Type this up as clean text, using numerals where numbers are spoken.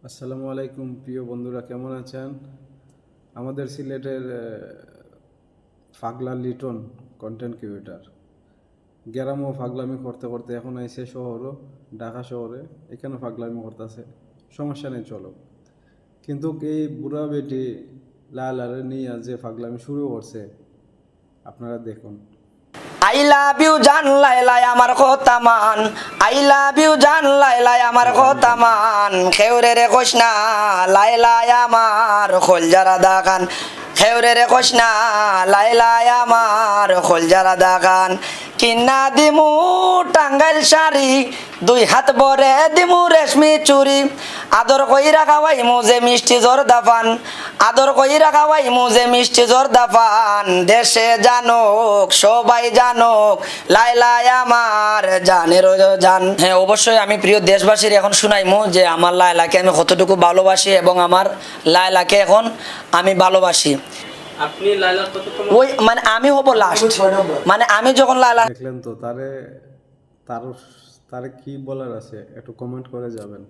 আসসালামু আলাইকুম প্রিয় বন্ধুরা, কেমন আছেন? আমাদের সিলেটের ফাগলা লিটন কন্টেন্ট ক্রিয়েটার গ্রামও ফাগলামি করতে করতে এখন আইসে শহরও, ঢাকা শহরে। এখানে ফাগলামি করতেছে, সমস্যা নেই, চলো। কিন্তু এই বুড়া বেটি লালারে নিয়ে যে ফাগলামি শুরু করছে, আপনারা দেখুন। আই লাভ ইউ জান লাইলাই আমার কথা মান, আই লাভ ইউ জান লাইলাই আমার কথা মান, খেউরে রে কোশ না লাইলাই আমার খোলজারা দাখান, খেউরে রে কোশ না লাইলাই আমার খোলজারা দাখান, কিনা দিমু টাঙ্গাইল শাড়ি, দুই হাত ভরে দিমু রেশমি চুরি, আদর কইরা খাওয়াই মুজে মিষ্টি জর্দা পান, আদর কইরা খাওয়াই মুজে মিষ্টি জর্দা পান, দেশে জানুক সবাই জানুক লাইলাই আমার জানের জান। হ্যাঁ, অবশ্যই আমি প্রিয় দেশবাসীর এখন শুনাইমু যে আমার লাইলাকে আমি কতটুকু ভালোবাসি এবং আমার লাইলাকে এখন আমি ভালোবাসি। আপনি লাইলার কততম? ওই মানে আমি হব লাস্ট, মানে আমি যখন লাইলা। দেখলেন তো, তারে কি বলার আছে একটু কমেন্ট করে যাবেন।